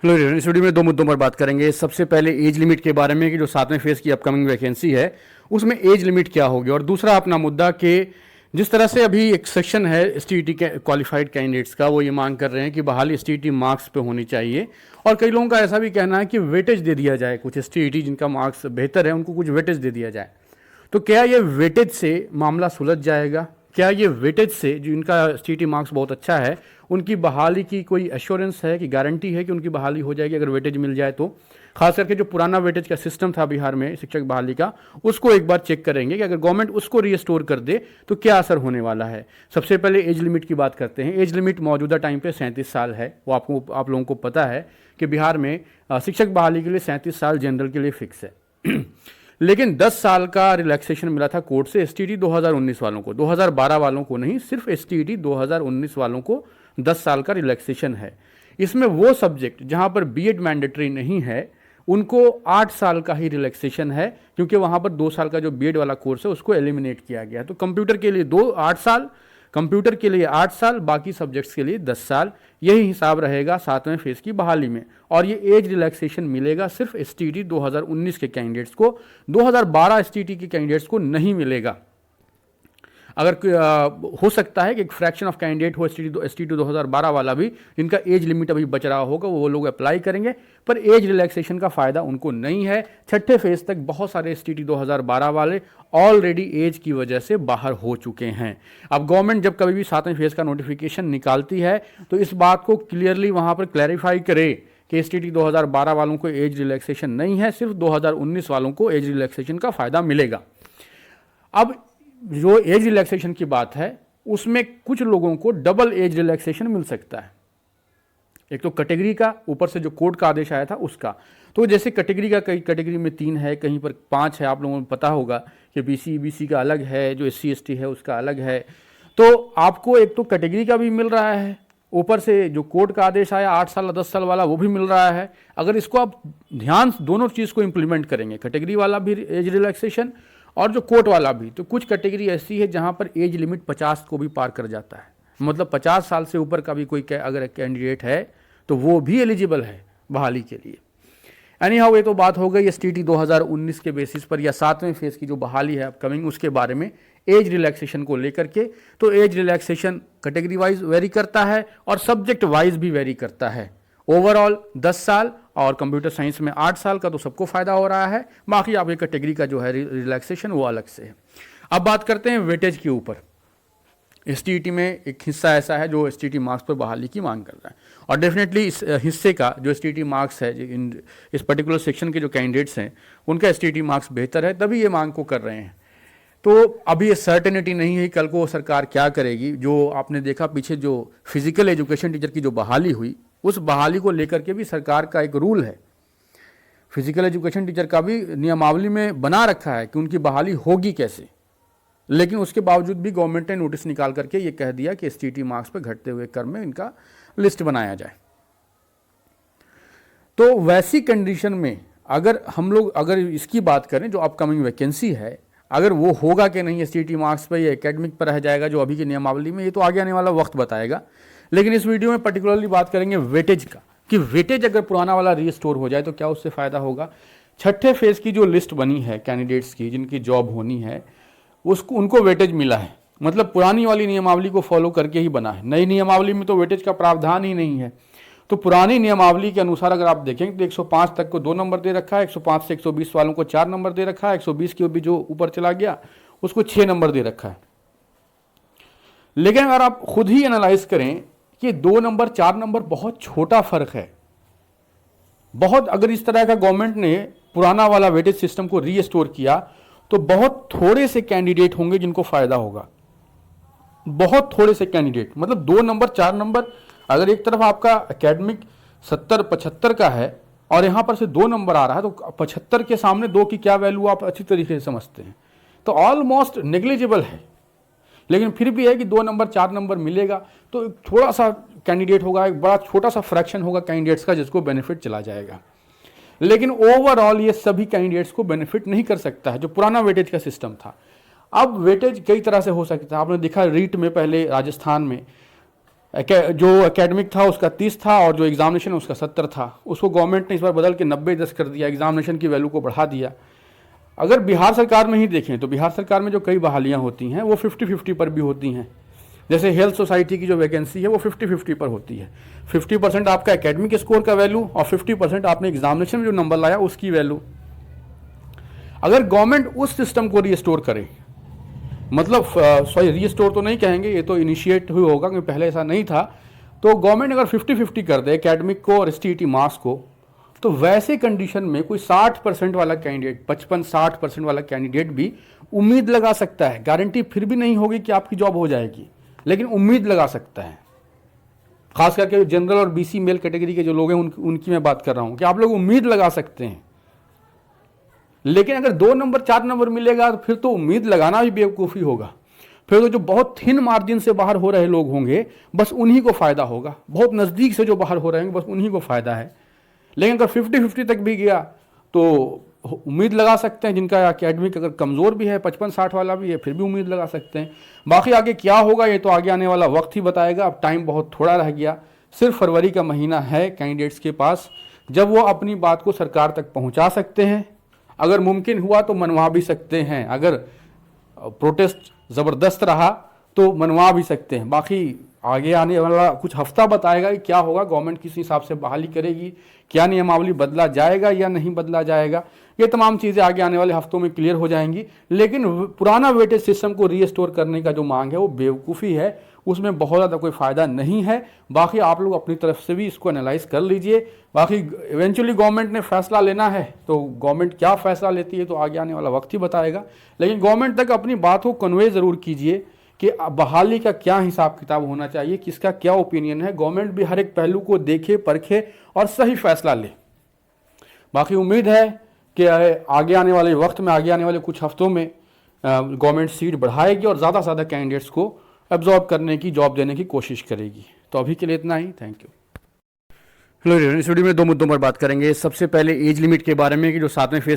Hello everyone, इस video में दो मुद्दों पर बात करेंगे। सबसे पहले एज लिमिट के बारे में कि जो 7वें फेज़ की अपकमिंग वैकेंसी है उसमें एज लिमिट क्या होगी, और दूसरा अपना मुद्दा कि जिस तरह से अभी एक सेक्शन है एसटीईटी के क्वालिफाइड कैंडिडेट्स का, वो ये मांग कर रहे हैं कि बहाली एसटीईटी मार्क्स पे होनी चाहिए, और कई लोगों का ऐसा भी कहना है कि वेटेज दे दिया जाए, कुछ एसटीईटी जिनका मार्क्स बेहतर है उनको कुछ वेटेज दे दिया जाए। तो क्या ये वेटेज से मामला सुलझ जाएगा? क्या ये वेटेज से जो इनका एसटीईटी मार्क्स बहुत अच्छा है उनकी बहाली की कोई एश्योरेंस है कि गारंटी है कि उनकी बहाली हो जाएगी अगर वेटेज मिल जाए तो? खास करके जो पुराना वेटेज का सिस्टम था बिहार में शिक्षक बहाली का, उसको एक बार चेक करेंगे कि अगर गवर्नमेंट उसको रीस्टोर कर दे तो क्या असर होने वाला है। सबसे पहले एज लिमिट की बात करते हैं। एज लिमिट मौजूदा टाइम पे 37 साल है। वो आप लोगों को पता है कि बिहार में शिक्षक बहाली के लिए 37 साल जनरल के लिए फिक्स है। लेकिन 10 साल का रिलैक्सेशन मिला था कोर्ट से एसटीईटी 2019 वालों को, 2012 वालों को नहीं, सिर्फ एसटीईटी 2019 वालों को 10 साल का रिलैक्सेशन है। इसमें वो सब्जेक्ट जहां पर बीएड मैंडेटरी नहीं है उनको 8 साल का ही रिलैक्सेशन है, क्योंकि वहां पर 2 साल का जो बीएड वाला कोर्स है उसको एलिमिनेट किया गया। तो कंप्यूटर के लिए 8 साल, कंप्यूटर के लिए 8 साल, बाकी सब्जेक्ट्स के लिए 10 साल, यही हिसाब रहेगा 7वें फेज की बहाली में। और ये एज रिलैक्सेशन मिलेगा सिर्फ एसटीईटी 2019 के कैंडिडेट्स को, 2012 एसटीईटी के कैंडिडेट्स को नहीं मिलेगा। अगर हो सकता है कि एक फ्रैक्शन ऑफ कैंडिडेट हो एसटीईटी 2012 वाला भी, जिनका एज लिमिट अभी बच रहा होगा, वो लोग अप्लाई करेंगे, पर एज रिलैक्सेशन का फायदा उनको नहीं है। छठे फेज तक बहुत सारे एसटीईटी 2012 वाले ऑलरेडी एज की वजह से बाहर हो चुके हैं। अब गवर्नमेंट जब कभी भी 7वें फेज का नोटिफिकेशन निकालती है तो इस बात को क्लियरली वहां पर क्लैरिफाई करे कि एसटीईटी 2012 वालों को एज रिलैक्सेशन नहीं है, सिर्फ 2019 वालों को एज रिलैक्सेशन का फायदा मिलेगा। अब जो एज रिलैक्सेशन की बात है उसमें कुछ लोगों को डबल एज रिलैक्सेशन मिल सकता है। एक तो कैटेगरी का, ऊपर से जो कोर्ट का आदेश आया था उसका। तो जैसे कैटेगरी का, कई कैटेगरी में 3 है, कहीं पर 5 है। आप लोगों को पता होगा कि बीसी ईबीसी का अलग है, जो एससी एसटी है उसका अलग है। तो आपको एक तो कैटेगरी का भी मिल रहा है, ऊपर से जो कोर्ट का आदेश आया 8 साल 10 साल वाला वो भी मिल रहा है। अगर इसको आप ध्यान दोनों चीज़ को इंप्लीमेंट करेंगे, कैटेगरी वाला भी एज रिलैक्सेशन और जो कोर्ट वाला भी, तो कुछ कैटेगरी ऐसी है जहां पर एज लिमिट 50 को भी पार कर जाता है। मतलब 50 साल से ऊपर का भी कोई अगर कैंडिडेट है तो वो भी एलिजिबल है बहाली के लिए। एनी हाउ, ये तो बात हो गई एसटीईटी 2019 के बेसिस पर या 7वें फेज की जो बहाली है अपकमिंग, उसके बारे में एज रिलैक्सेशन को लेकर के। तो age relaxation category wise very करता है और सब्जेक्ट वाइज भी वेरी करता है। ओवरऑल 10 साल और कंप्यूटर साइंस में 8 साल का तो सबको फायदा हो रहा है, बाकी आपकी कैटेगरी का जो है रिलैक्सेशन वो अलग से है। अब बात करते हैं वेटेज के ऊपर। एसटीईटी में एक हिस्सा ऐसा है जो एसटीईटी मार्क्स पर बहाली की मांग कर रहा है, और डेफिनेटली इस हिस्से का जो एसटीईटी मार्क्स है, इस पर्टिकुलर सेक्शन के जो कैंडिडेट्स हैं उनका एसटीईटी मार्क्स बेहतर है, तभी ये मांग को कर रहे हैं। तो अभी ये सर्टेनिटी नहीं है कल को सरकार क्या करेगी। जो आपने देखा पीछे जो फिजिकल एजुकेशन टीचर की जो बहाली हुई, उस बहाली को लेकर के भी सरकार का एक रूल है, फिजिकल एजुकेशन टीचर का भी नियमावली में बना रखा है कि उनकी बहाली होगी कैसे। लेकिन उसके बावजूद भी गवर्नमेंट ने नोटिस निकाल करके ये कह दिया कि एसटीईटी मार्क्स पर घटते हुए क्रम में इनका लिस्ट बनाया जाए। तो वैसी कंडीशन में अगर इसकी बात करें, जो अपकमिंग वैकेंसी है, अगर वो होगा कि नहीं एसटीईटी मार्क्स पर या एकेडमिक पर रह जाएगा जो अभी की नियमावली में, ये तो आगे आने वाला वक्त बताएगा। लेकिन इस वीडियो में पर्टिकुलरली बात करेंगे वेटेज का, कि वेटेज अगर पुराना वाला रीस्टोर हो जाए तो क्या उससे फायदा होगा। छठे फेज की जो लिस्ट बनी है कैंडिडेट्स की जिनकी जॉब होनी है, उनको वेटेज मिला है, मतलब पुरानी वाली नियमावली को फॉलो करके ही बना है। नई नियमावली में तो वेटेज का प्रावधान ही नहीं है। तो पुरानी नियमावली के अनुसार अगर आप देखें तो 105 तक को 2 नंबर दे रखा है, 105 से 120 वालों को 4 नंबर दे रखा है, 120 की भी जो ऊपर चला गया उसको 6 नंबर दे रखा है। लेकिन अगर आप खुद ही एनालाइज करें कि 2 नंबर 4 नंबर बहुत छोटा फर्क है, बहुत। अगर इस तरह का गवर्नमेंट ने पुराना वाला वेटेज सिस्टम को रीस्टोर किया तो बहुत थोड़े से कैंडिडेट होंगे जिनको फायदा होगा, बहुत थोड़े से कैंडिडेट। मतलब 2 नंबर 4 नंबर, अगर एक तरफ आपका एकेडमिक 70-75 का है और यहां पर से 2 नंबर आ रहा है, तो 75 के सामने 2 की क्या वैल्यू आप अच्छी तरीके से समझते हैं, तो ऑलमोस्ट नेग्लिजिबल है। लेकिन फिर भी है कि 2 नंबर 4 नंबर मिलेगा तो थोड़ा सा कैंडिडेट होगा, एक बड़ा छोटा सा फ्रैक्शन होगा कैंडिडेट्स का जिसको बेनिफिट चला जाएगा। लेकिन ओवरऑल ये सभी कैंडिडेट्स को बेनिफिट नहीं कर सकता है जो पुराना वेटेज का सिस्टम था। अब वेटेज कई तरह से हो सकता है। आपने देखा रीट में पहले राजस्थान में जो एकेडमिक था उसका 30 था और जो एग्जामिनेशन उसका 70 था। उसको गवर्नमेंट ने इस बार बदल के 90-10 कर दिया, एग्जामिनेशन की वैल्यू को बढ़ा दिया। अगर बिहार सरकार में ही देखें तो बिहार सरकार में जो कई बहालियां होती हैं वो 50-50 पर भी होती हैं। जैसे हेल्थ सोसाइटी की जो वैकेंसी है वो 50-50 पर होती है। 50% आपका एकेडमिक स्कोर का वैल्यू और 50% आपने एग्जामिनेशन में जो नंबर लाया उसकी वैल्यू। अगर गवर्नमेंट उस सिस्टम को रिस्टोर करे, मतलब सॉरी रिस्टोर तो नहीं कहेंगे, ये तो इनिशिएट हुआ होगा क्योंकि पहले ऐसा नहीं था, तो गवर्नमेंट अगर 50-50 कर दे एकेडमिक को और एसटीईटी मार्क्स को, तो वैसे कंडीशन में कोई 60% वाला कैंडिडेट, 55-60% वाला कैंडिडेट भी उम्मीद लगा सकता है। गारंटी फिर भी नहीं होगी कि आपकी जॉब हो जाएगी, लेकिन उम्मीद लगा सकता है। खास करके जनरल और बीसी मेल कैटेगरी के जो लोग हैं उनकी मैं बात कर रहा हूं कि आप लोग उम्मीद लगा सकते हैं। लेकिन अगर 2 नंबर 4 नंबर मिलेगा तो फिर तो उम्मीद लगाना भी बेवकूफ़ी होगा। फिर तो जो बहुत थिन मार्जिन से बाहर हो रहे लोग होंगे बस उन्हीं को फ़ायदा होगा, बहुत नज़दीक से जो बाहर हो रहे होंगे बस उन्हीं को फ़ायदा है। लेकिन अगर 50-50 तक भी गया तो उम्मीद लगा सकते हैं, जिनका एकेडमिक अगर कमज़ोर भी है, 55-60 वाला भी है, फिर भी उम्मीद लगा सकते हैं। बाकी आगे क्या होगा ये तो आगे आने वाला वक्त ही बताएगा। अब टाइम बहुत थोड़ा रह गया, सिर्फ फरवरी का महीना है कैंडिडेट्स के पास, जब वो अपनी बात को सरकार तक पहुंचा सकते हैं। अगर मुमकिन हुआ तो मनवा भी सकते हैं, अगर प्रोटेस्ट ज़बरदस्त रहा तो मनवा भी सकते हैं। बाकी आगे आने वाला कुछ हफ्ता बताएगा कि क्या होगा, गवर्नमेंट किस हिसाब से बहाली करेगी, क्या नियमावली बदला जाएगा या नहीं बदला जाएगा, ये तमाम चीज़ें आगे आने वाले हफ्तों में क्लियर हो जाएंगी। लेकिन पुराना वेटेज सिस्टम को रीस्टोर करने का जो मांग है वो बेवकूफ़ी है, उसमें बहुत ज़्यादा कोई फ़ायदा नहीं है। बाकी आप लोग अपनी तरफ से भी इसको एनालाइज कर लीजिए। बाकी इवेंचुअली गवर्नमेंट ने फैसला लेना है तो गवर्नमेंट क्या फ़ैसला लेती है तो आगे आने वाला वक्त ही बताएगा। लेकिन गवर्नमेंट तक अपनी बात को कन्वे ज़रूर कीजिए कि बहाली का क्या हिसाब किताब होना चाहिए, किसका क्या ओपिनियन है। गवर्नमेंट भी हर एक पहलू को देखे, परखे और सही फैसला ले। बाकी उम्मीद है कि आगे आने वाले वक्त में, आगे आने वाले कुछ हफ्तों में गवर्नमेंट सीट बढ़ाएगी और ज़्यादा से ज़्यादा कैंडिडेट्स को एब्जॉर्ब करने की, जॉब देने की कोशिश करेगी। तो अभी के लिए इतना ही, थैंक यू। हेलो, इस वीडियो में 2 मुद्दों पर बात करेंगे। सबसे पहले एज लिमिट के बारे में कि जो 7वें फेज